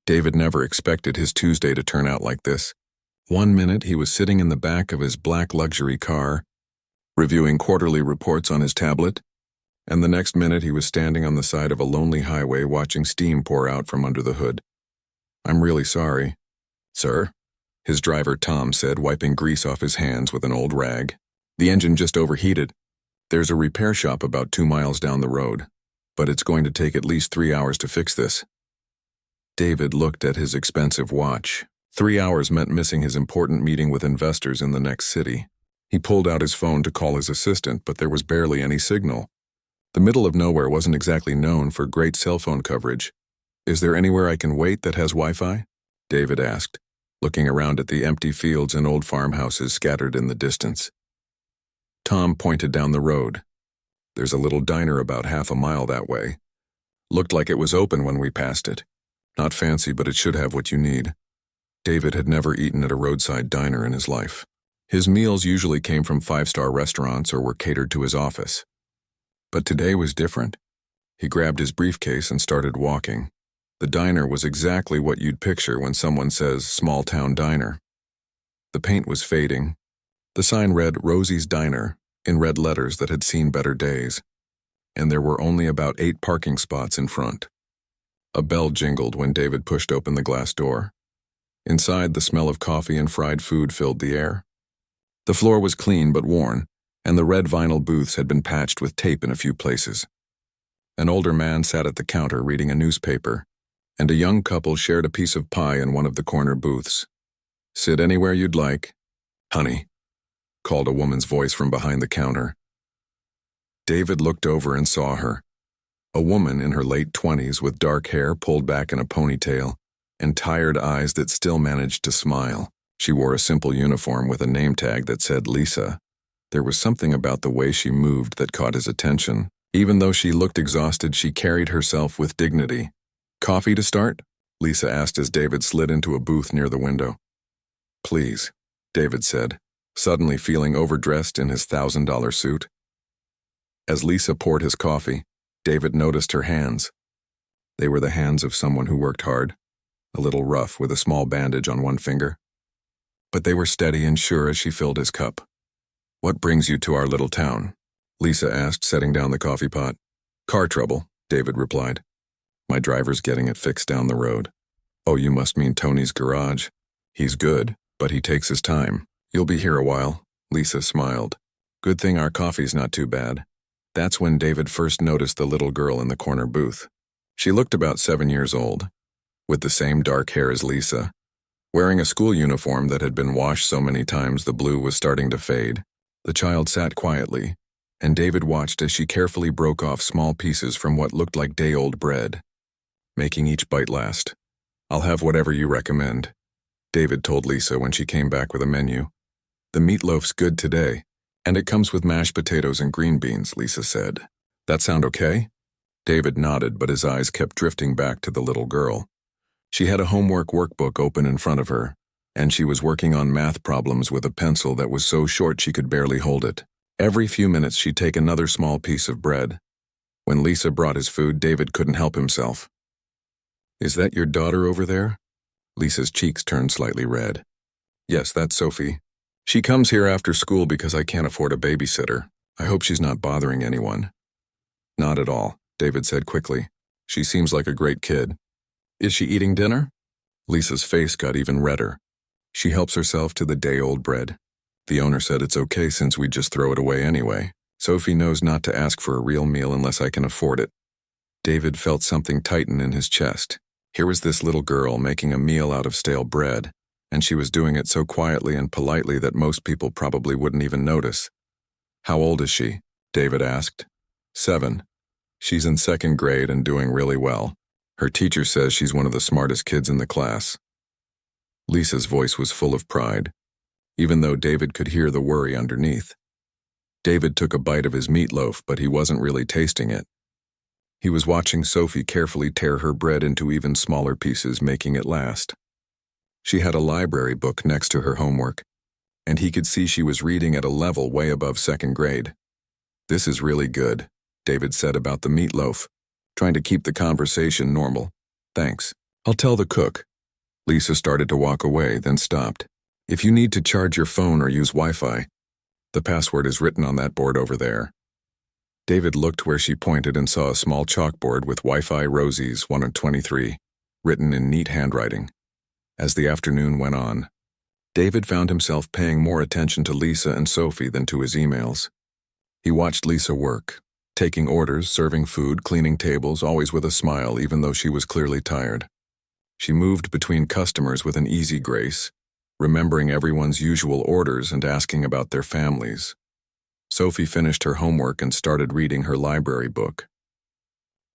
David never expected his Tuesday to turn out like this. One minute he was sitting in the back of his black luxury car, reviewing quarterly reports on his tablet, and the next minute he was standing on the side of a lonely highway watching steam pour out from under the hood. "I'm really sorry." "Sir?" his driver Tom said, wiping grease off his hands with an old rag. "The engine just overheated. There's a repair shop about 2 miles down the road, but it's going to take at least 3 hours to fix this." David looked at his expensive watch. 3 hours meant missing his important meeting with investors in the next city. He pulled out his phone to call his assistant, but there was barely any signal. The middle of nowhere wasn't exactly known for great cell phone coverage. "Is there anywhere I can wait that has Wi-Fi?" David asked, looking around at the empty fields and old farmhouses scattered in the distance. Tom pointed down the road. "There's a little diner about half a mile that way. Looked like it was open when we passed it. Not fancy, but it should have what you need." David had never eaten at a roadside diner in his life. His meals usually came from 5-star restaurants or were catered to his office. But today was different. He grabbed his briefcase and started walking. The diner was exactly what you'd picture when someone says small-town diner. The paint was fading. The sign read Rosie's Diner in red letters that had seen better days, and there were only about 8 parking spots in front. A bell jingled when David pushed open the glass door. Inside, the smell of coffee and fried food filled the air. The floor was clean but worn, and the red vinyl booths had been patched with tape in a few places. An older man sat at the counter reading a newspaper, and a young couple shared a piece of pie in one of the corner booths. "Sit anywhere you'd like, honey," called a woman's voice from behind the counter. David looked over and saw her. A woman in her late 20s with dark hair pulled back in a ponytail and tired eyes that still managed to smile. She wore a simple uniform with a name tag that said Lisa. There was something about the way she moved that caught his attention. Even though she looked exhausted, she carried herself with dignity. "Coffee to start?" Lisa asked as David slid into a booth near the window. "Please," David said, suddenly feeling overdressed in his $1,000 suit. As Lisa poured his coffee, David noticed her hands. They were the hands of someone who worked hard, a little rough with a small bandage on one finger. But they were steady and sure as she filled his cup. "What brings you to our little town?" Lisa asked, setting down the coffee pot. "Car trouble," David replied. "My driver's getting it fixed down the road." "Oh, you must mean Tony's garage. He's good, but he takes his time. You'll be here a while." Lisa smiled. "Good thing our coffee's not too bad." That's when David first noticed the little girl in the corner booth. She looked about 7 years old, with the same dark hair as Lisa. Wearing a school uniform that had been washed so many times the blue was starting to fade, the child sat quietly, and David watched as she carefully broke off small pieces from what looked like day-old bread, making each bite last. "I'll have whatever you recommend," David told Lisa when she came back with a menu. "The meatloaf's good today, and it comes with mashed potatoes and green beans," Lisa said. "That sound okay?" David nodded, but his eyes kept drifting back to the little girl. She had a homework workbook open in front of her, and she was working on math problems with a pencil that was so short she could barely hold it. Every few minutes she'd take another small piece of bread. When Lisa brought his food, David couldn't help himself. "Is that your daughter over there?" Lisa's cheeks turned slightly red. "Yes, that's Sophie. She comes here after school because I can't afford a babysitter. I hope she's not bothering anyone." "Not at all," David said quickly. "She seems like a great kid." "Is she eating dinner?" Lisa's face got even redder. "She helps herself to the day-old bread. The owner said it's okay since we just throw it away anyway. Sophie knows not to ask for a real meal unless I can afford it." David felt something tighten in his chest. Here was this little girl making a meal out of stale bread, and she was doing it so quietly and politely that most people probably wouldn't even notice. "How old is she?" David asked. 7. She's in 2nd grade and doing really well. Her teacher says she's one of the smartest kids in the class." Lisa's voice was full of pride, even though David could hear the worry underneath. David took a bite of his meatloaf, but he wasn't really tasting it. He was watching Sophie carefully tear her bread into even smaller pieces, making it last. She had a library book next to her homework, and he could see she was reading at a level way above 2nd grade. "This is really good," David said about the meatloaf, trying to keep the conversation normal. "Thanks. I'll tell the cook. Lisa started to walk away, then stopped. If you need to charge your phone or use Wi-Fi, the password is written on that board over there. David looked where she pointed and saw a small chalkboard with Wi-Fi Rosie's 123, written in neat handwriting. As the afternoon went on, David found himself paying more attention to Lisa and Sophie than to his emails. He watched Lisa work, taking orders, serving food, cleaning tables, always with a smile even though she was clearly tired. She moved between customers with an easy grace, remembering everyone's usual orders and asking about their families. Sophie finished her homework and started reading her library book.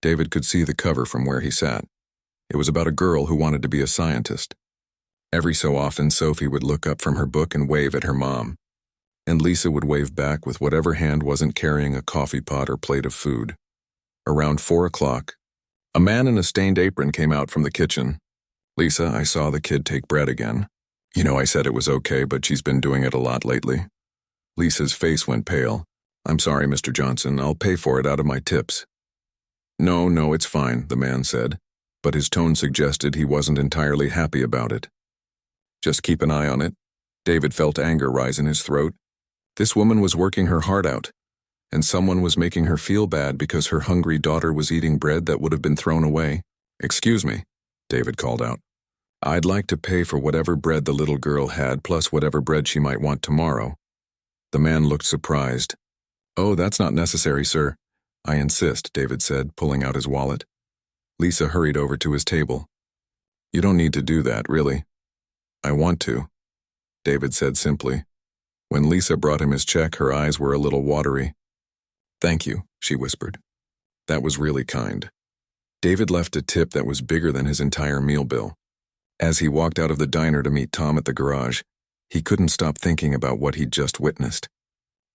David could see the cover from where he sat. It was about a girl who wanted to be a scientist. Every so often, Sophie would look up from her book and wave at her mom, and Lisa would wave back with whatever hand wasn't carrying a coffee pot or plate of food. Around 4 o'clock, a man in a stained apron came out from the kitchen. Lisa, I saw the kid take bread again. You know, I said it was okay, but she's been doing it a lot lately. Lisa's face went pale. I'm sorry, Mr. Johnson, I'll pay for it out of my tips. No, it's fine, the man said, but his tone suggested he wasn't entirely happy about it. Just keep an eye on it. David felt anger rise in his throat. This woman was working her heart out, and someone was making her feel bad because her hungry daughter was eating bread that would have been thrown away. Excuse me, David called out. I'd like to pay for whatever bread the little girl had plus whatever bread she might want tomorrow. The man looked surprised. Oh, that's not necessary, sir. I insist, David said, pulling out his wallet. Lisa hurried over to his table. You don't need to do that, really. I want to, David said simply. When Lisa brought him his check, her eyes were a little watery. Thank you, she whispered. That was really kind. David left a tip that was bigger than his entire meal bill. As he walked out of the diner to meet Tom at the garage, he couldn't stop thinking about what he'd just witnessed.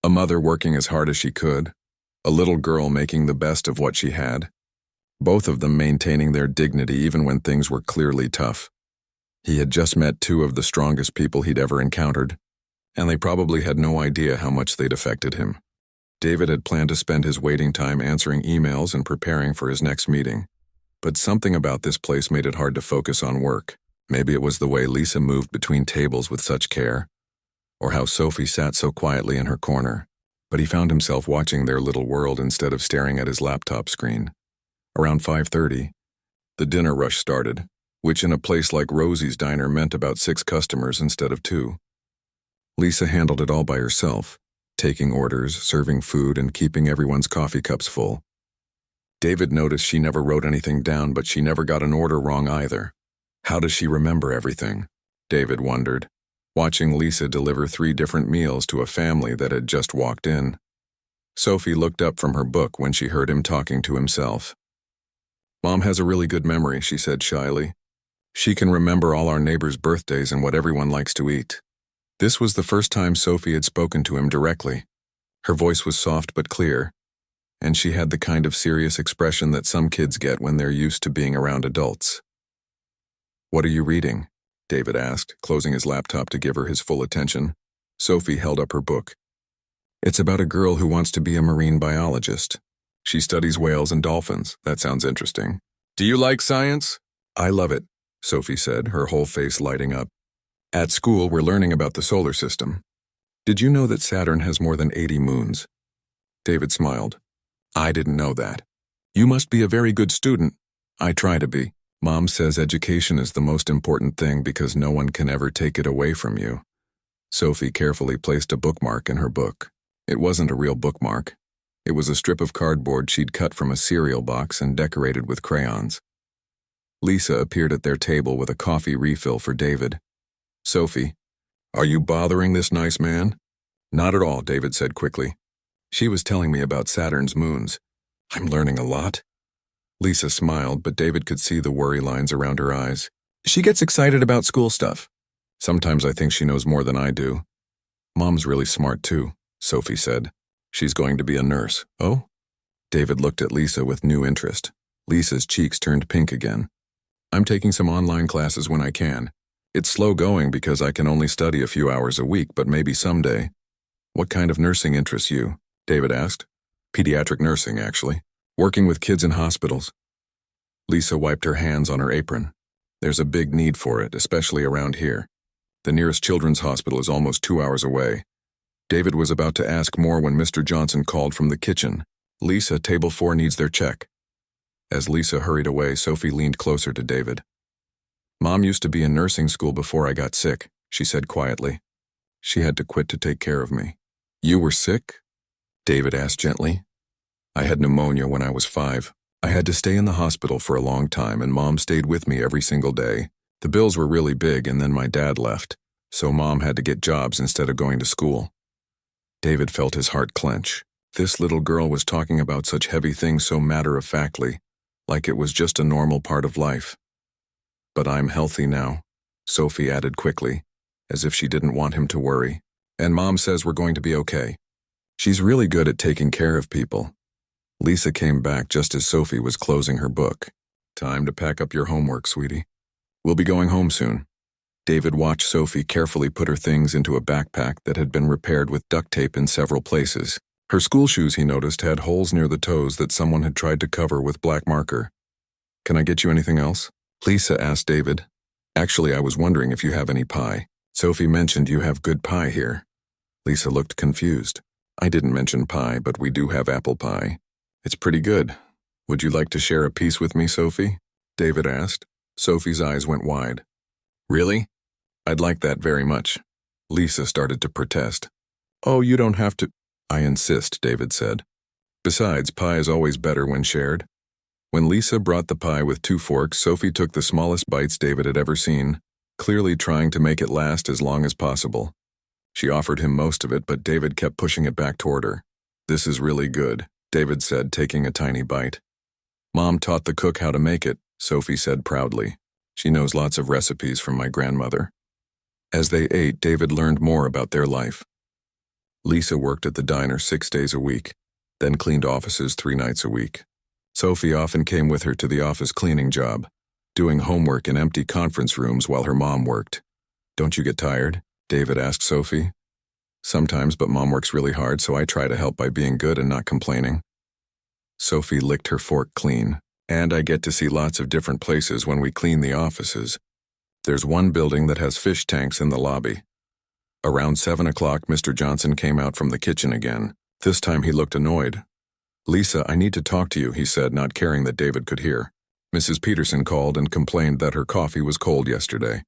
A mother working as hard as she could, a little girl making the best of what she had, both of them maintaining their dignity even when things were clearly tough. He had just met two of the strongest people he'd ever encountered, and they probably had no idea how much they'd affected him. David had planned to spend his waiting time answering emails and preparing for his next meeting, but something about this place made it hard to focus on work. Maybe it was the way Lisa moved between tables with such care, or how Sophie sat so quietly in her corner, but he found himself watching their little world instead of staring at his laptop screen. Around 5:30, the dinner rush started, which in a place like Rosie's Diner meant about 6 customers instead of 2. Lisa handled it all by herself, taking orders, serving food, and keeping everyone's coffee cups full. David noticed she never wrote anything down, but she never got an order wrong either. How does she remember everything? David wondered, watching Lisa deliver 3 different meals to a family that had just walked in. Sophie looked up from her book when she heard him talking to himself. Mom has a really good memory, she said shyly. She can remember all our neighbors' birthdays and what everyone likes to eat. This was the first time Sophie had spoken to him directly. Her voice was soft but clear, and she had the kind of serious expression that some kids get when they're used to being around adults. What are you reading? David asked, closing his laptop to give her his full attention. Sophie held up her book. It's about a girl who wants to be a marine biologist. She studies whales and dolphins. That sounds interesting. Do you like science? I love it, Sophie said, her whole face lighting up. At school, we're learning about the solar system. Did you know that Saturn has more than 80 moons? David smiled. I didn't know that. You must be a very good student. I try to be. Mom says education is the most important thing because no one can ever take it away from you. Sophie carefully placed a bookmark in her book. It wasn't a real bookmark. It was a strip of cardboard she'd cut from a cereal box and decorated with crayons. Lisa appeared at their table with a coffee refill for David. Sophie, are you bothering this nice man? Not at all, David said quickly. She was telling me about Saturn's moons. I'm learning a lot. Lisa smiled, but David could see the worry lines around her eyes. She gets excited about school stuff. Sometimes I think she knows more than I do. Mom's really smart too, Sophie said. She's going to be a nurse. Oh? David looked at Lisa with new interest. Lisa's cheeks turned pink again. I'm taking some online classes when I can. It's slow going because I can only study a few hours a week, but maybe someday. What kind of nursing interests you? David asked. Pediatric nursing, actually. Working with kids in hospitals. Lisa wiped her hands on her apron. There's a big need for it, especially around here. The nearest children's hospital is almost 2 hours away. David was about to ask more when Mr. Johnson called from the kitchen. Lisa, table 4 needs their check. As Lisa hurried away, Sophie leaned closer to David. Mom used to be in nursing school before I got sick, she said quietly. She had to quit to take care of me. You were sick? David asked gently. I had pneumonia when I was 5. I had to stay in the hospital for a long time, and Mom stayed with me every single day. The bills were really big, and then my dad left, so Mom had to get jobs instead of going to school. David felt his heart clench. This little girl was talking about such heavy things so matter-of-factly, like it was just a normal part of life. But I'm healthy now, Sophie added quickly, as if she didn't want him to worry. And Mom says we're going to be okay. She's really good at taking care of people. Lisa came back just as Sophie was closing her book. Time to pack up your homework, sweetie. We'll be going home soon. David watched Sophie carefully put her things into a backpack that had been repaired with duct tape in several places. Her school shoes, he noticed, had holes near the toes that someone had tried to cover with black marker. Can I get you anything else? Lisa asked David. Actually, I was wondering if you have any pie. Sophie mentioned you have good pie here. Lisa looked confused. I didn't mention pie, but we do have apple pie. It's pretty good. Would you like to share a piece with me, Sophie? David asked. Sophie's eyes went wide. Really? I'd like that very much. Lisa started to protest. Oh, you don't have to. I insist, David said. Besides, pie is always better when shared. When Lisa brought the pie with 2 forks, Sophie took the smallest bites David had ever seen, clearly trying to make it last as long as possible. She offered him most of it, but David kept pushing it back toward her. This is really good, David said, taking a tiny bite. Mom taught the cook how to make it, Sophie said proudly. She knows lots of recipes from my grandmother. As they ate, David learned more about their life. Lisa worked at the diner 6 days a week, then cleaned offices 3 nights a week. Sophie often came with her to the office cleaning job, doing homework in empty conference rooms while her mom worked. Don't you get tired? David asked Sophie. Sometimes, but Mom works really hard, so I try to help by being good and not complaining. Sophie licked her fork clean. And I get to see lots of different places when we clean the offices. There's one building that has fish tanks in the lobby. Around 7 o'clock, Mr. Johnson came out from the kitchen again. This time he looked annoyed. Lisa, I need to talk to you, he said, not caring that David could hear. Mrs. Peterson called and complained that her coffee was cold yesterday.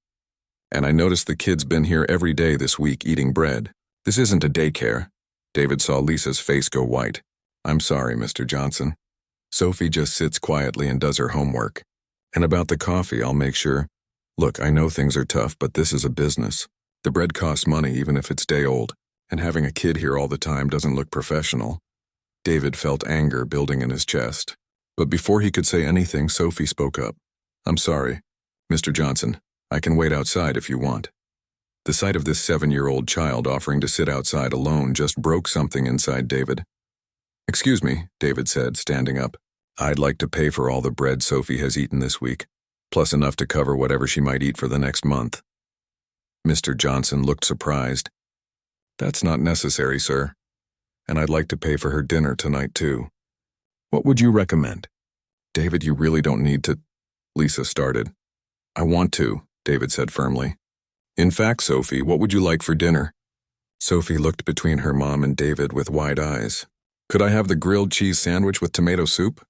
And I noticed the kid's been here every day this week eating bread. This isn't a daycare. David saw Lisa's face go white. I'm sorry, Mr. Johnson. Sophie just sits quietly and does her homework. And about the coffee, I'll make sure. Look, I know things are tough, but this is a business. The bread costs money even if it's day old, and having a kid here all the time doesn't look professional. David felt anger building in his chest. But before he could say anything, Sophie spoke up. I'm sorry, Mr. Johnson. I can wait outside if you want. The sight of this 7-year-old child offering to sit outside alone just broke something inside David. Excuse me, David said, standing up. I'd like to pay for all the bread Sophie has eaten this week, plus enough to cover whatever she might eat for the next month. Mr. Johnson looked surprised. That's not necessary, sir. And I'd like to pay for her dinner tonight, too. What would you recommend? David, you really don't need to. Lisa started. I want to, David said firmly. In fact, Sophie, what would you like for dinner? Sophie looked between her mom and David with wide eyes. Could I have the grilled cheese sandwich with tomato soup?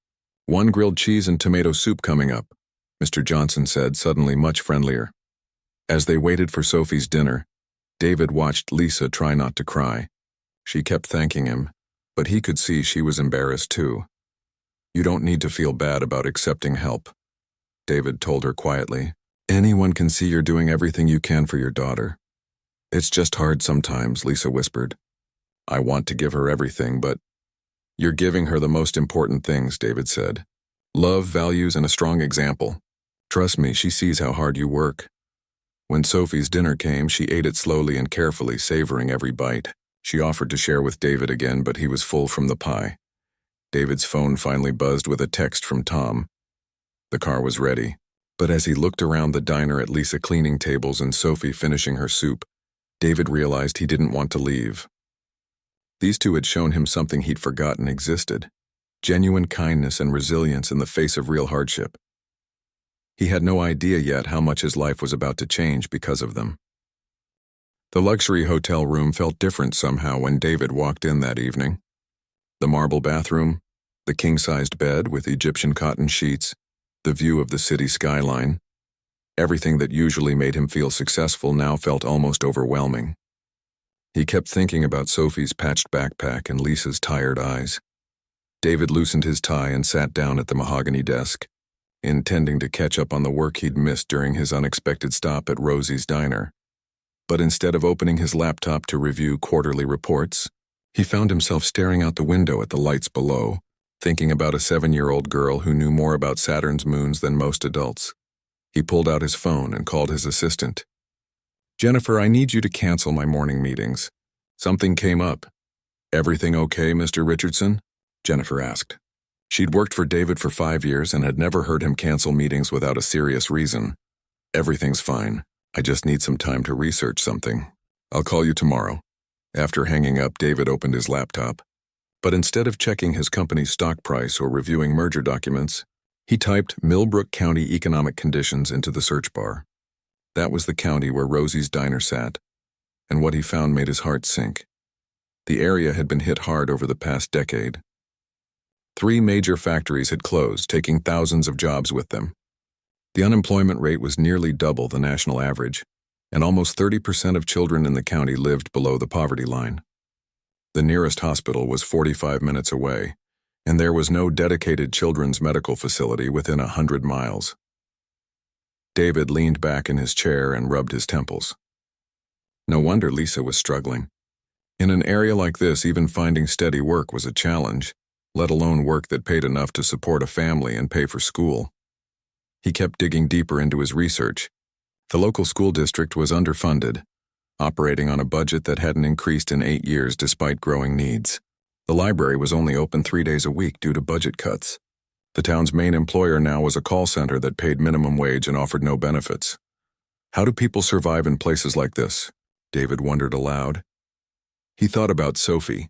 1 grilled cheese and tomato soup coming up, Mr. Johnson said, suddenly much friendlier. As they waited for Sophie's dinner, David watched Lisa try not to cry. She kept thanking him, but he could see she was embarrassed too. You don't need to feel bad about accepting help, David told her quietly. Anyone can see you're doing everything you can for your daughter. It's just hard sometimes, Lisa whispered. I want to give her everything, but you're giving her the most important things, David said. Love, values, and a strong example. Trust me, she sees how hard you work. When Sophie's dinner came, she ate it slowly and carefully, savoring every bite. She offered to share with David again, but he was full from the pie. David's phone finally buzzed with a text from Tom. The car was ready, but as he looked around the diner at Lisa cleaning tables and Sophie finishing her soup, David realized he didn't want to leave. These two had shown him something he'd forgotten existed, genuine kindness and resilience in the face of real hardship. He had no idea yet how much his life was about to change because of them. The luxury hotel room felt different somehow when David walked in that evening. The marble bathroom, the king-sized bed with Egyptian cotton sheets, the view of the city skyline. Everything that usually made him feel successful now felt almost overwhelming. He kept thinking about Sophie's patched backpack and Lisa's tired eyes. David loosened his tie and sat down at the mahogany desk, intending to catch up on the work he'd missed during his unexpected stop at Rosie's diner. But instead of opening his laptop to review quarterly reports, he found himself staring out the window at the lights below, thinking about a 7-year-old girl who knew more about Saturn's moons than most adults. He pulled out his phone and called his assistant. "Jennifer, I need you to cancel my morning meetings. Something came up." "Everything okay, Mr. Richardson?" Jennifer asked. She'd worked for David for 5 years and had never heard him cancel meetings without a serious reason. "Everything's fine. I just need some time to research something. I'll call you tomorrow." After hanging up, David opened his laptop. But instead of checking his company's stock price or reviewing merger documents, he typed Millbrook County economic conditions into the search bar. That was the county where Rosie's diner sat, and what he found made his heart sink. The area had been hit hard over the past decade. 3 major factories had closed, taking thousands of jobs with them. The unemployment rate was nearly double the national average, and almost 30% of children in the county lived below the poverty line. The nearest hospital was 45 minutes away, and there was no dedicated children's medical facility within 100 miles. David leaned back in his chair and rubbed his temples. No wonder Lisa was struggling. In an area like this, even finding steady work was a challenge, let alone work that paid enough to support a family and pay for school. He kept digging deeper into his research. The local school district was underfunded, operating on a budget that hadn't increased in 8 years despite growing needs. The library was only open 3 days a week due to budget cuts. The town's main employer now was a call center that paid minimum wage and offered no benefits. How do people survive in places like this? David wondered aloud. He thought about Sophie,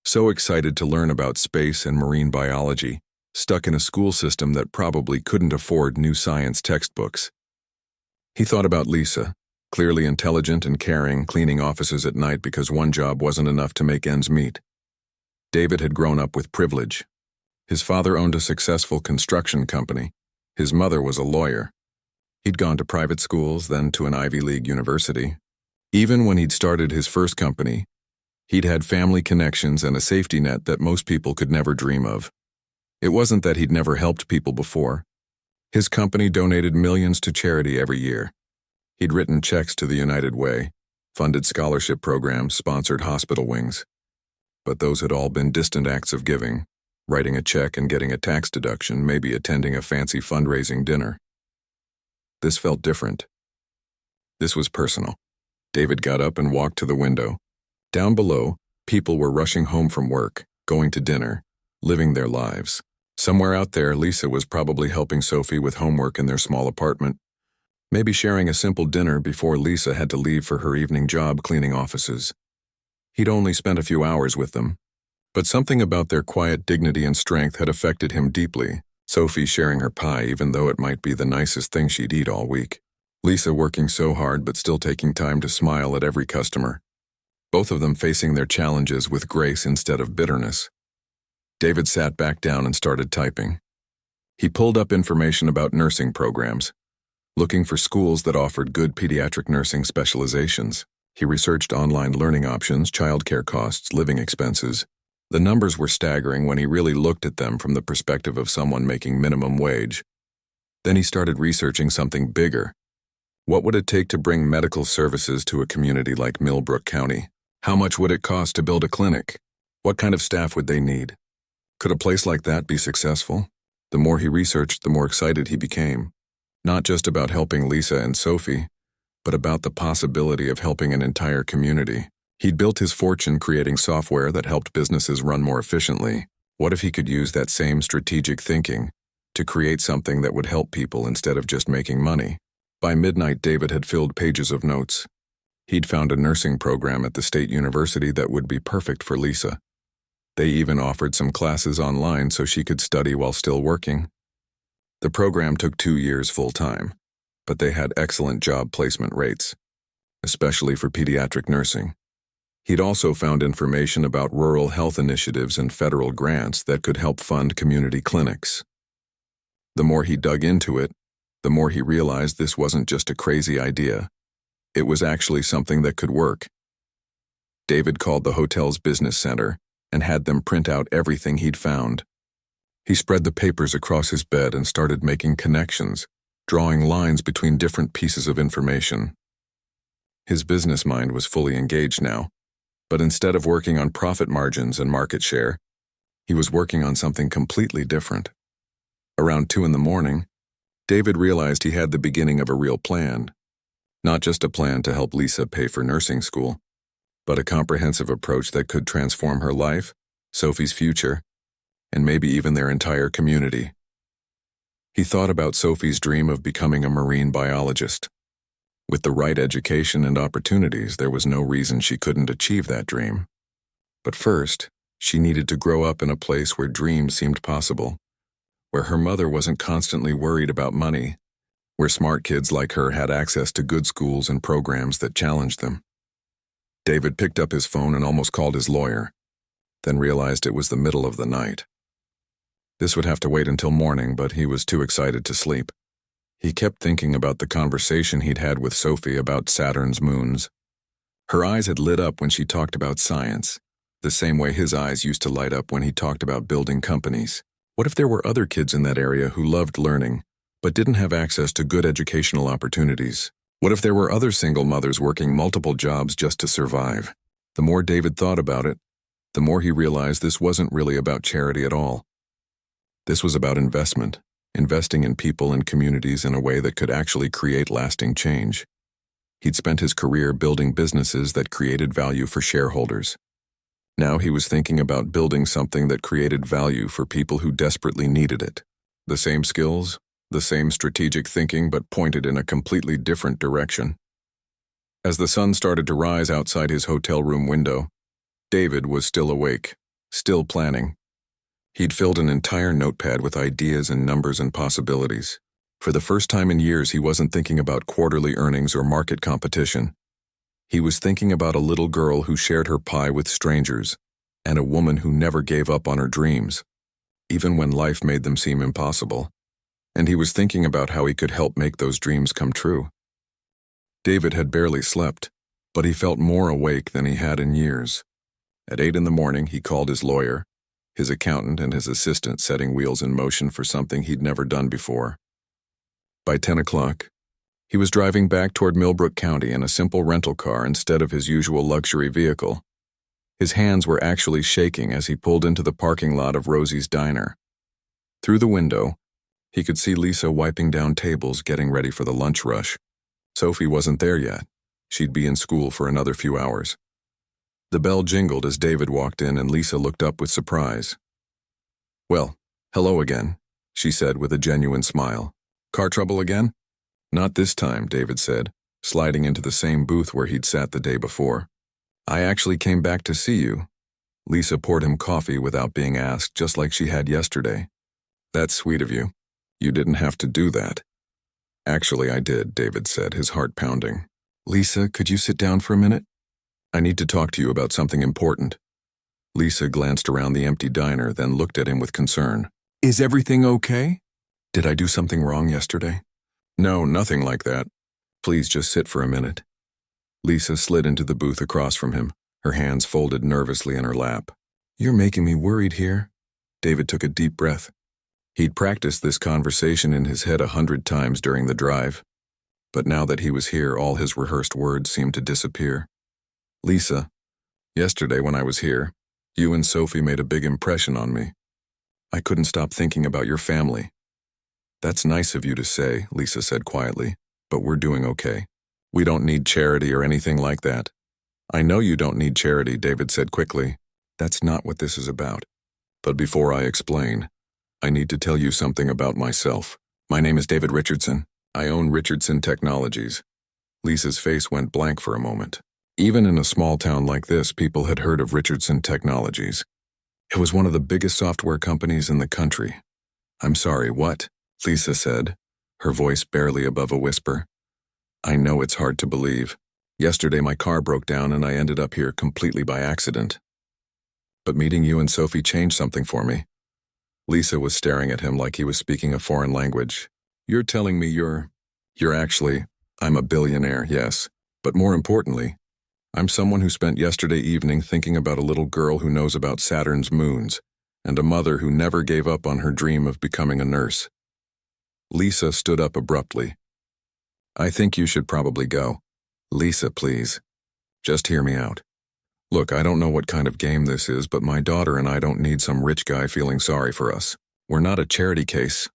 so excited to learn about space and marine biology, stuck in a school system that probably couldn't afford new science textbooks. He thought about Lisa, clearly intelligent and caring, cleaning offices at night because one job wasn't enough to make ends meet. David had grown up with privilege. His father owned a successful construction company. His mother was a lawyer. He'd gone to private schools, then to an Ivy League university. Even when he'd started his first company, he'd had family connections and a safety net that most people could never dream of. It wasn't that he'd never helped people before. His company donated millions to charity every year. He'd written checks to the United Way, funded scholarship programs, sponsored hospital wings. But those had all been distant acts of giving, writing a check and getting a tax deduction, maybe attending a fancy fundraising dinner. This felt different. This was personal. David got up and walked to the window. Down below, people were rushing home from work, going to dinner, living their lives. Somewhere out there, Lisa was probably helping Sophie with homework in their small apartment, maybe sharing a simple dinner before Lisa had to leave for her evening job cleaning offices. He'd only spent a few hours with them, but something about their quiet dignity and strength had affected him deeply. Sophie sharing her pie even though it might be the nicest thing she'd eat all week. Lisa working so hard but still taking time to smile at every customer. Both of them facing their challenges with grace instead of bitterness. David sat back down and started typing. He pulled up information about nursing programs, looking for schools that offered good pediatric nursing specializations. He researched online learning options, childcare costs, living expenses. The numbers were staggering when he really looked at them from the perspective of someone making minimum wage. Then he started researching something bigger. What would it take to bring medical services to a community like Millbrook County? How much would it cost to build a clinic? What kind of staff would they need? Could a place like that be successful? The more he researched, the more excited he became. Not just about helping Lisa and Sophie, but about the possibility of helping an entire community. He'd built his fortune creating software that helped businesses run more efficiently. What if he could use that same strategic thinking to create something that would help people instead of just making money? By midnight, David had filled pages of notes. He'd found a nursing program at the state university that would be perfect for Lisa. They even offered some classes online so she could study while still working. The program took 2 years full-time, but they had excellent job placement rates, especially for pediatric nursing. He'd also found information about rural health initiatives and federal grants that could help fund community clinics. The more he dug into it, the more he realized this wasn't just a crazy idea. It was actually something that could work. David called the hotel's business center and had them print out everything he'd found. He spread the papers across his bed and started making connections, drawing lines between different pieces of information. His business mind was fully engaged now, but instead of working on profit margins and market share, he was working on something completely different. Around 2 in the morning, David realized he had the beginning of a real plan. Not just a plan to help Lisa pay for nursing school, but a comprehensive approach that could transform her life, Sophie's future, and maybe even their entire community. He thought about Sophie's dream of becoming a marine biologist. With the right education and opportunities, there was no reason she couldn't achieve that dream. But first, she needed to grow up in a place where dreams seemed possible, where her mother wasn't constantly worried about money, where smart kids like her had access to good schools and programs that challenged them. David picked up his phone and almost called his lawyer, then realized it was the middle of the night. This would have to wait until morning, but he was too excited to sleep. He kept thinking about the conversation he'd had with Sophie about Saturn's moons. Her eyes had lit up when she talked about science, the same way his eyes used to light up when he talked about building companies. What if there were other kids in that area who loved learning, but didn't have access to good educational opportunities? What if there were other single mothers working multiple jobs just to survive? The more David thought about it, the more he realized this wasn't really about charity at all. This was about investment, investing in people and communities in a way that could actually create lasting change. He'd spent his career building businesses that created value for shareholders. Now he was thinking about building something that created value for people who desperately needed it. The same skills, the same strategic thinking, but pointed in a completely different direction. As the sun started to rise outside his hotel room window, David was still awake, still planning. He'd filled an entire notepad with ideas and numbers and possibilities. For the first time in years, he wasn't thinking about quarterly earnings or market competition. He was thinking about a little girl who shared her pie with strangers, and a woman who never gave up on her dreams, even when life made them seem impossible. And he was thinking about how he could help make those dreams come true. David had barely slept, but he felt more awake than he had in years. At 8 in the morning, he called his lawyer, his accountant and his assistant setting wheels in motion for something he'd never done before. By 10 o'clock, he was driving back toward Millbrook County in a simple rental car instead of his usual luxury vehicle. His hands were actually shaking as he pulled into the parking lot of Rosie's Diner. Through the window, he could see Lisa wiping down tables getting ready for the lunch rush. Sophie wasn't there yet. She'd be in school for another few hours. The bell jingled as David walked in and Lisa looked up with surprise. "Well, hello again," she said with a genuine smile. "Car trouble again?" "Not this time," David said, sliding into the same booth where he'd sat the day before. "I actually came back to see you." Lisa poured him coffee without being asked, just like she had yesterday. "That's sweet of you. You didn't have to do that." "Actually, I did," David said, his heart pounding. "Lisa, could you sit down for a minute? I need to talk to you about something important." Lisa glanced around the empty diner, then looked at him with concern. "Is everything okay? Did I do something wrong yesterday?" "No, nothing like that. Please just sit for a minute." Lisa slid into the booth across from him, her hands folded nervously in her lap. "You're making me worried here." David took a deep breath. He'd practiced this conversation in his head 100 times during the drive, but now that he was here, all his rehearsed words seemed to disappear. "Lisa, yesterday when I was here, you and Sophie made a big impression on me. I couldn't stop thinking about your family." "That's nice of you to say," Lisa said quietly, "but we're doing okay. We don't need charity or anything like that." "I know you don't need charity," David said quickly. "That's not what this is about. But before I explain, I need to tell you something about myself. My name is David Richardson. I own Richardson Technologies." Lisa's face went blank for a moment. Even in a small town like this, people had heard of Richardson Technologies. It was one of the biggest software companies in the country. "I'm sorry, what?" Lisa said, her voice barely above a whisper. I know it's hard to believe. Yesterday my car broke down and I ended up here completely by accident. But meeting you and Sophie changed something for me. Lisa was staring at him like he was speaking a foreign language. You're telling me you're actually, I'm a billionaire, yes. But more importantly, I'm someone who spent yesterday evening thinking about a little girl who knows about Saturn's moons, and a mother who never gave up on her dream of becoming a nurse. Lisa stood up abruptly. I think you should probably go. Lisa, please. Just hear me out. Look, I don't know what kind of game this is, but my daughter and I don't need some rich guy feeling sorry for us. We're not a charity case.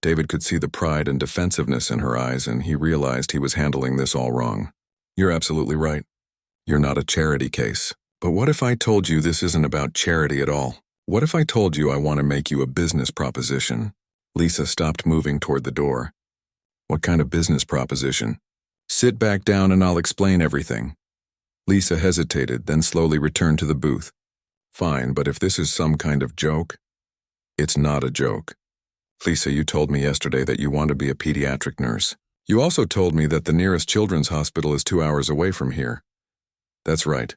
David could see the pride and defensiveness in her eyes, and he realized he was handling this all wrong. You're absolutely right. You're not a charity case. But what if I told you this isn't about charity at all? What if I told you I want to make you a business proposition? Lisa stopped moving toward the door. What kind of business proposition? Sit back down and I'll explain everything. Lisa hesitated, then slowly returned to the booth. Fine, but if this is some kind of joke? It's not a joke. Lisa, you told me yesterday that you want to be a pediatric nurse. You also told me that the nearest children's hospital is 2 hours away from here. That's right.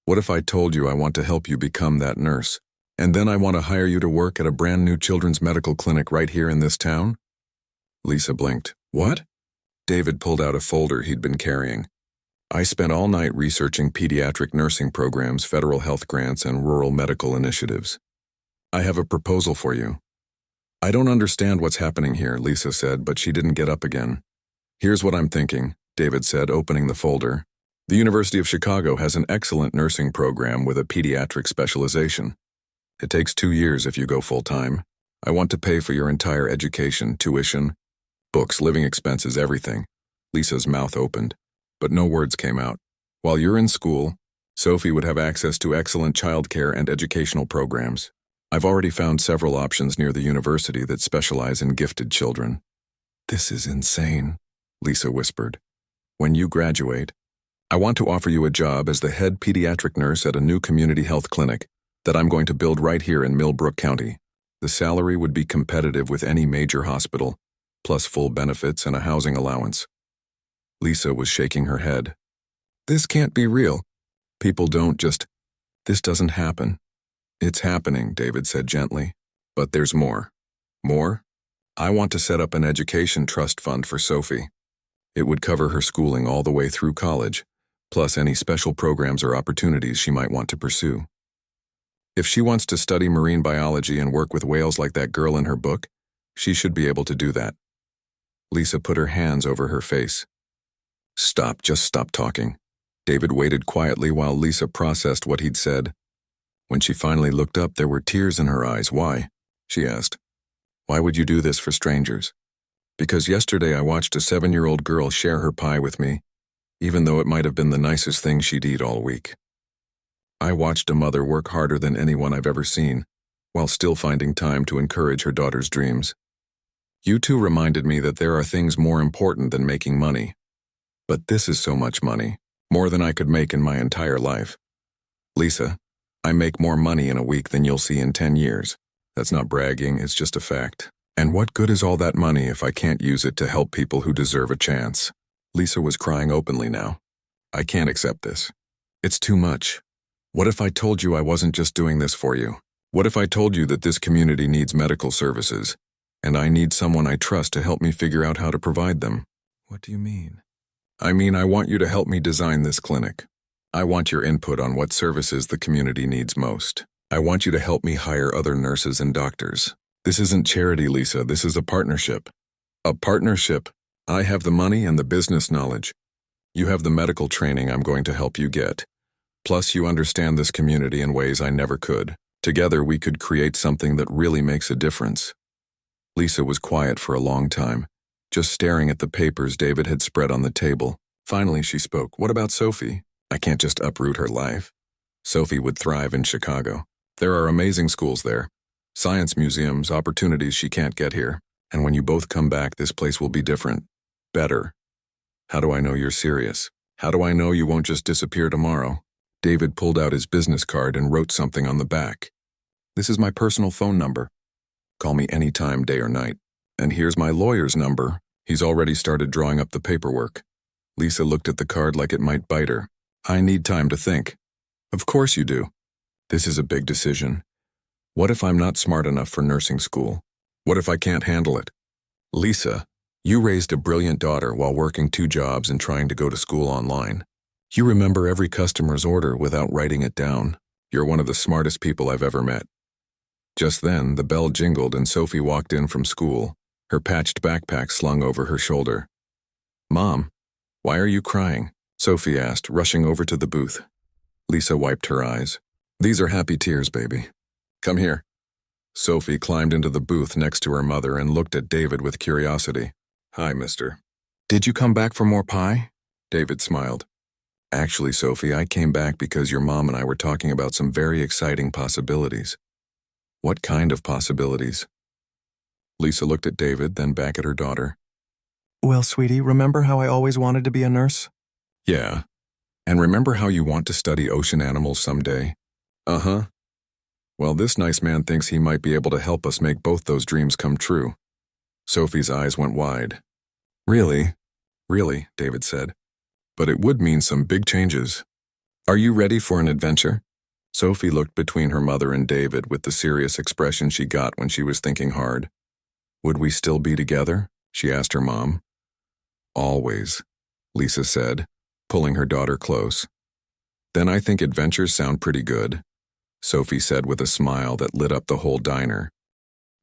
What if I told you I want to help you become that nurse? And then I want to hire you to work at a brand new children's medical clinic right here in this town? Lisa blinked. What? David pulled out a folder he'd been carrying. I spent all night researching pediatric nursing programs, federal health grants, and rural medical initiatives. I have a proposal for you. I don't understand what's happening here, Lisa said, but she didn't get up again. Here's what I'm thinking, David said, opening the folder. The University of Chicago has an excellent nursing program with a pediatric specialization. It takes 2 years if you go full-time. I want to pay for your entire education, tuition, books, living expenses, everything. Lisa's mouth opened, but no words came out. While you're in school, Sophie would have access to excellent childcare and educational programs. I've already found several options near the university that specialize in gifted children. This is insane, Lisa whispered. When you graduate, I want to offer you a job as the head pediatric nurse at a new community health clinic that I'm going to build right here in Millbrook County. The salary would be competitive with any major hospital, plus full benefits and a housing allowance. Lisa was shaking her head. This can't be real. People don't just... This doesn't happen. It's happening, David said gently. But there's more. More? I want to set up an education trust fund for Sophie. It would cover her schooling all the way through college, plus any special programs or opportunities she might want to pursue. If she wants to study marine biology and work with whales like that girl in her book, she should be able to do that. Lisa put her hands over her face. Stop, just stop talking. David waited quietly while Lisa processed what he'd said. When she finally looked up, there were tears in her eyes. Why? She asked. Why would you do this for strangers? Because yesterday I watched a 7-year-old girl share her pie with me, even though it might have been the nicest thing she'd eat all week. I watched a mother work harder than anyone I've ever seen, while still finding time to encourage her daughter's dreams. You two reminded me that there are things more important than making money. But this is so much money, more than I could make in my entire life. Lisa, I make more money in a week than you'll see in 10 years. That's not bragging, it's just a fact. And what good is all that money if I can't use it to help people who deserve a chance? Lisa was crying openly now. I can't accept this. It's too much. What if I told you I wasn't just doing this for you? What if I told you that this community needs medical services, and I need someone I trust to help me figure out how to provide them? What do you mean? I mean, I want you to help me design this clinic. I want your input on what services the community needs most. I want you to help me hire other nurses and doctors. This isn't charity, Lisa. This is a partnership. A partnership. I have the money and the business knowledge. You have the medical training I'm going to help you get. Plus, you understand this community in ways I never could. Together, we could create something that really makes a difference. Lisa was quiet for a long time, just staring at the papers David had spread on the table. Finally, she spoke. What about Sophie? I can't just uproot her life. Sophie would thrive in Chicago. There are amazing schools there. Science museums, opportunities she can't get here. And when you both come back, this place will be different. Better. How do I know you're serious? How do I know you won't just disappear tomorrow? David pulled out his business card and wrote something on the back. This is my personal phone number. Call me anytime, day or night. And here's my lawyer's number. He's already started drawing up the paperwork. Lisa looked at the card like it might bite her. I need time to think. Of course you do. This is a big decision. What if I'm not smart enough for nursing school? What if I can't handle it? Lisa, you raised a brilliant daughter while working 2 jobs and trying to go to school online. You remember every customer's order without writing it down. You're one of the smartest people I've ever met. Just then, the bell jingled and Sophie walked in from school, her patched backpack slung over her shoulder. Mom, why are you crying? Sophie asked, rushing over to the booth. Lisa wiped her eyes. These are happy tears, baby. Come here. Sophie climbed into the booth next to her mother and looked at David with curiosity. Hi, mister. Did you come back for more pie? David smiled. Actually, Sophie, I came back because your mom and I were talking about some very exciting possibilities. What kind of possibilities? Lisa looked at David, then back at her daughter. Well, sweetie, remember how I always wanted to be a nurse? Yeah. And remember how you want to study ocean animals someday? Uh-huh. Well, this nice man thinks he might be able to help us make both those dreams come true. Sophie's eyes went wide. Really? Really, David said. But it would mean some big changes. Are you ready for an adventure? Sophie looked between her mother and David with the serious expression she got when she was thinking hard. Would we still be together? She asked her mom. Always, Lisa said, pulling her daughter close. Then I think adventures sound pretty good, Sophie said with a smile that lit up the whole diner.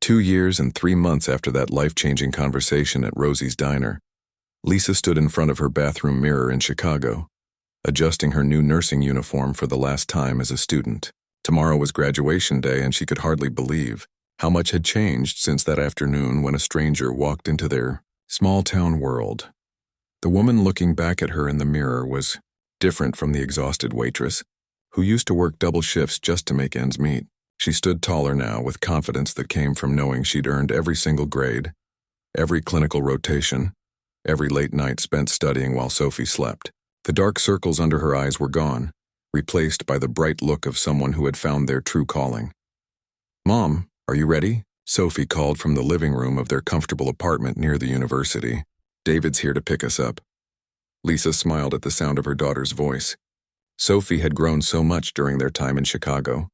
2 years and 3 months after that life-changing conversation at Rosie's diner, Lisa stood in front of her bathroom mirror in Chicago, adjusting her new nursing uniform for the last time as a student. Tomorrow was graduation day and she could hardly believe how much had changed since that afternoon when a stranger walked into their small-town world. The woman looking back at her in the mirror was different from the exhausted waitress, who used to work double shifts just to make ends meet. She stood taller now with confidence that came from knowing she'd earned every single grade, every clinical rotation, every late night spent studying while Sophie slept. The dark circles under her eyes were gone, replaced by the bright look of someone who had found their true calling. Mom, are you ready? Sophie called from the living room of their comfortable apartment near the university. David's here to pick us up. Lisa smiled at the sound of her daughter's voice. Sophie had grown so much during their time in Chicago.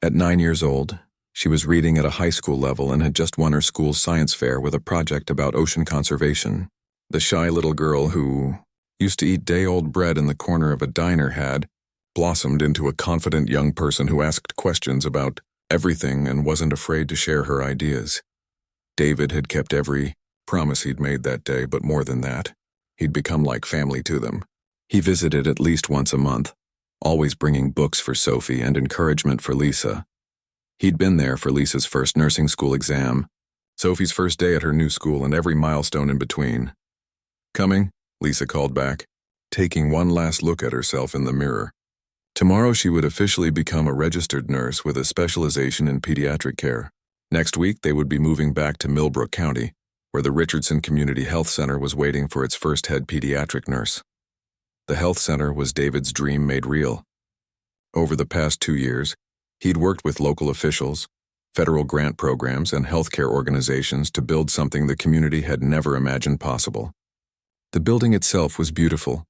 At 9 years old, she was reading at a high school level and had just won her school's science fair with a project about ocean conservation. The shy little girl who used to eat day-old bread in the corner of a diner had blossomed into a confident young person who asked questions about everything and wasn't afraid to share her ideas. David had kept every promise he'd made that day, but more than that, he'd become like family to them. He visited at least once a month, always bringing books for Sophie and encouragement for Lisa. He'd been there for Lisa's first nursing school exam, Sophie's first day at her new school, and every milestone in between. Coming, Lisa called back, taking one last look at herself in the mirror. Tomorrow she would officially become a registered nurse with a specialization in pediatric care. Next week they would be moving back to Millbrook County, where the Richardson Community Health Center was waiting for its first head pediatric nurse. The health center was David's dream made real. Over the past 2 years, he'd worked with local officials, federal grant programs, and healthcare organizations to build something the community had never imagined possible. The building itself was beautiful,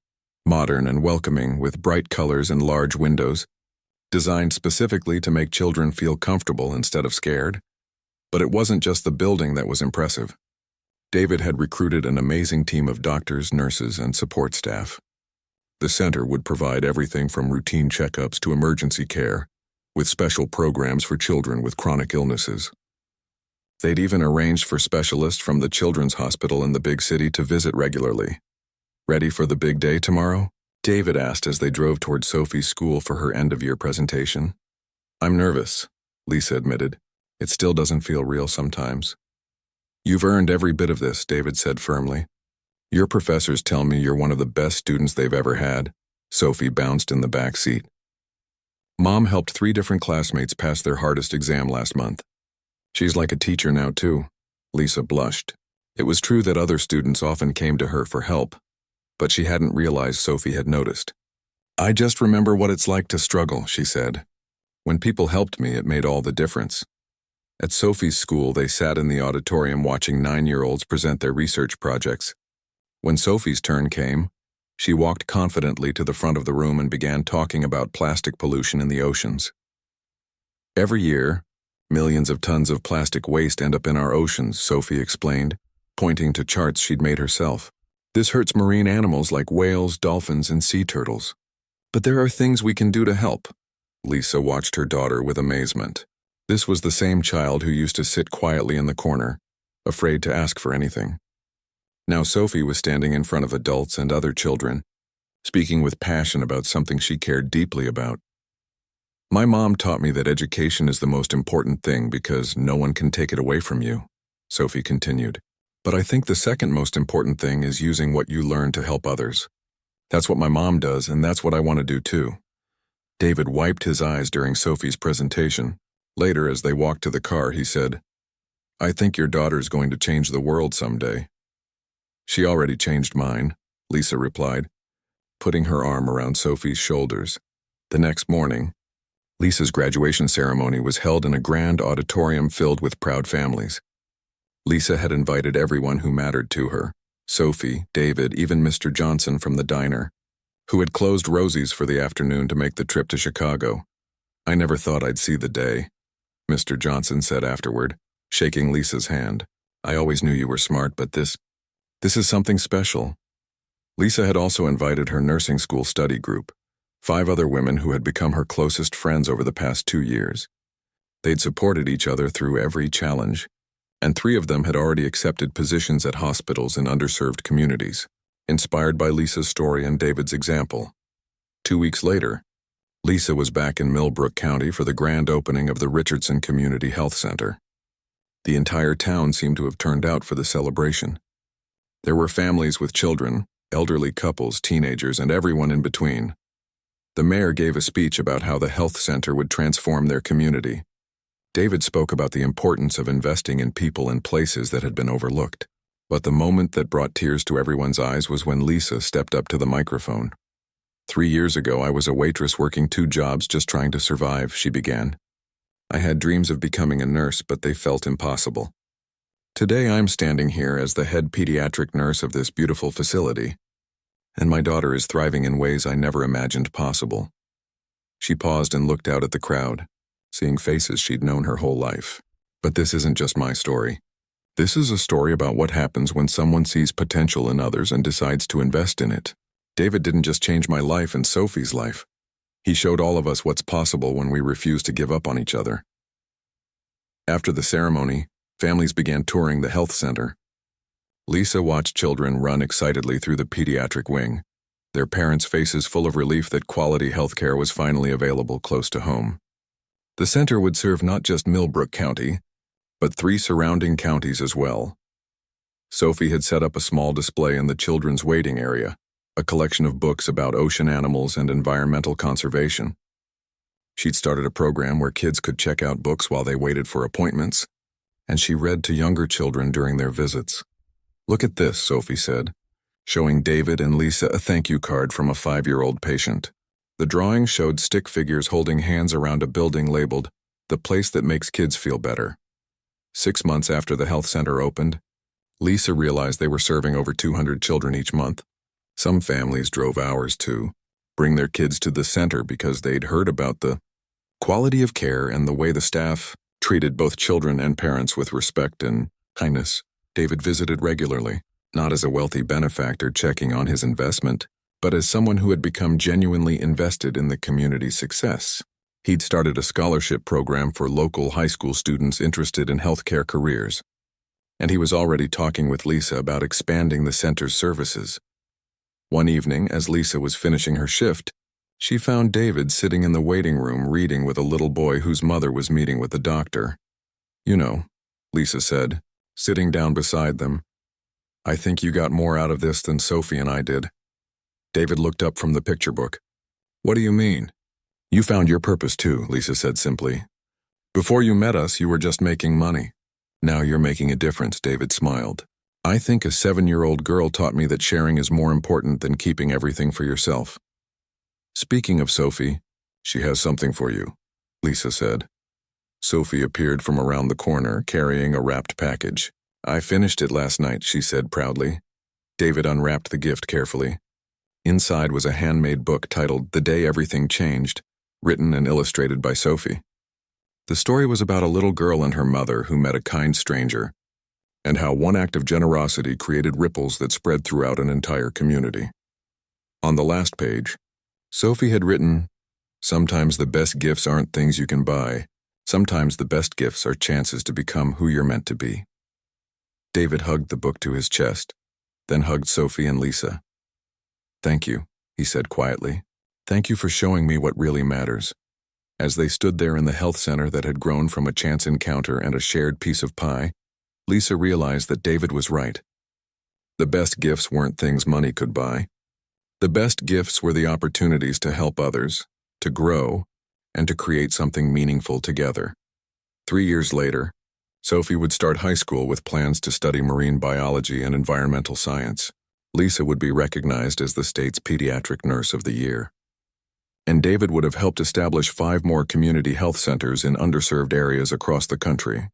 modern and welcoming, with bright colors and large windows, designed specifically to make children feel comfortable instead of scared. But it wasn't just the building that was impressive. David had recruited an amazing team of doctors, nurses, and support staff. The center would provide everything from routine checkups to emergency care, with special programs for children with chronic illnesses. They'd even arranged for specialists from the children's hospital in the big city to visit regularly. Ready for the big day tomorrow? David asked as they drove toward Sophie's school for her end-of-year presentation. I'm nervous, Lisa admitted. It still doesn't feel real sometimes. You've earned every bit of this, David said firmly. Your professors tell me you're one of the best students they've ever had. Sophie bounced in the back seat. Mom helped 3 different classmates pass their hardest exam last month. She's like a teacher now, too. Lisa blushed. It was true that other students often came to her for help, but she hadn't realized Sophie had noticed. I just remember what it's like to struggle, she said. When people helped me, it made all the difference. At Sophie's school, they sat in the auditorium watching 9-year-olds present their research projects. When Sophie's turn came, she walked confidently to the front of the room and began talking about plastic pollution in the oceans. Every year, millions of tons of plastic waste end up in our oceans, Sophie explained, pointing to charts she'd made herself. This hurts marine animals like whales, dolphins, and sea turtles. But there are things we can do to help. Lisa watched her daughter with amazement. This was the same child who used to sit quietly in the corner, afraid to ask for anything. Now Sophie was standing in front of adults and other children, speaking with passion about something she cared deeply about. My mom taught me that education is the most important thing because no one can take it away from you, Sophie continued. But I think the second most important thing is using what you learn to help others. That's what my mom does, and that's what I want to do too. David wiped his eyes during Sophie's presentation. Later, as they walked to the car, he said, "I think your daughter's going to change the world someday." "She already changed mine," Lisa replied, putting her arm around Sophie's shoulders. The next morning, Lisa's graduation ceremony was held in a grand auditorium filled with proud families. Lisa had invited everyone who mattered to her, Sophie, David, even Mr. Johnson from the diner, who had closed Rosie's for the afternoon to make the trip to Chicago. "I never thought I'd see the day," Mr. Johnson said afterward, shaking Lisa's hand. "I always knew you were smart, but this is something special." Lisa had also invited her nursing school study group, 5 other women who had become her closest friends over the past 2 years. They'd supported each other through every challenge, and 3 of them had already accepted positions at hospitals in underserved communities, inspired by Lisa's story and David's example. 2 weeks later, Lisa was back in Millbrook County for the grand opening of the Richardson Community Health Center. The entire town seemed to have turned out for the celebration. There were families with children, elderly couples, teenagers, and everyone in between. The mayor gave a speech about how the health center would transform their community. David spoke about the importance of investing in people and places that had been overlooked. But the moment that brought tears to everyone's eyes was when Lisa stepped up to the microphone. 3 years ago, I was a waitress working 2 jobs just trying to survive, she began. I had dreams of becoming a nurse, but they felt impossible. Today, I'm standing here as the head pediatric nurse of this beautiful facility, and my daughter is thriving in ways I never imagined possible. She paused and looked out at the crowd, seeing faces she'd known her whole life. But this isn't just my story. This is a story about what happens when someone sees potential in others and decides to invest in it. David didn't just change my life and Sophie's life. He showed all of us what's possible when we refuse to give up on each other. After the ceremony, families began touring the health center. Lisa watched children run excitedly through the pediatric wing, their parents' faces full of relief that quality health care was finally available close to home. The center would serve not just Millbrook County, but 3 surrounding counties as well. Sophie had set up a small display in the children's waiting area, a collection of books about ocean animals and environmental conservation. She'd started a program where kids could check out books while they waited for appointments, and she read to younger children during their visits. "Look at this," Sophie said, showing David and Lisa a thank you card from a 5-year-old patient. The drawing showed stick figures holding hands around a building labeled, "The Place That Makes Kids Feel Better." 6 months after the health center opened, Lisa realized they were serving over 200 children each month. Some families drove hours to bring their kids to the center because they'd heard about the quality of care and the way the staff treated both children and parents with respect and kindness. David visited regularly, not as a wealthy benefactor checking on his investment, but as someone who had become genuinely invested in the community's success. He'd started a scholarship program for local high school students interested in healthcare careers, and he was already talking with Lisa about expanding the center's services. One evening, as Lisa was finishing her shift, she found David sitting in the waiting room reading with a little boy whose mother was meeting with the doctor. "You know," Lisa said, sitting down beside them, "I think you got more out of this than Sophie and I did." David looked up from the picture book. "What do you mean?" "You found your purpose too," Lisa said simply. "Before you met us, you were just making money. Now you're making a difference," David smiled. "I think a 7-year-old girl taught me that sharing is more important than keeping everything for yourself." "Speaking of Sophie, she has something for you," Lisa said. Sophie appeared from around the corner, carrying a wrapped package. "I finished it last night," she said proudly. David unwrapped the gift carefully. Inside was a handmade book titled The Day Everything Changed, written and illustrated by Sophie. The story was about a little girl and her mother who met a kind stranger, and how one act of generosity created ripples that spread throughout an entire community. On the last page, Sophie had written, "Sometimes the best gifts aren't things you can buy. Sometimes the best gifts are chances to become who you're meant to be." David hugged the book to his chest, then hugged Sophie and Lisa. "Thank you," he said quietly. "Thank you for showing me what really matters." As they stood there in the health center that had grown from a chance encounter and a shared piece of pie, Lisa realized that David was right. The best gifts weren't things money could buy. The best gifts were the opportunities to help others, to grow, and to create something meaningful together. 3 years later, Sophie would start high school with plans to study marine biology and environmental science. Lisa would be recognized as the state's pediatric nurse of the year. And David would have helped establish 5 more community health centers in underserved areas across the country.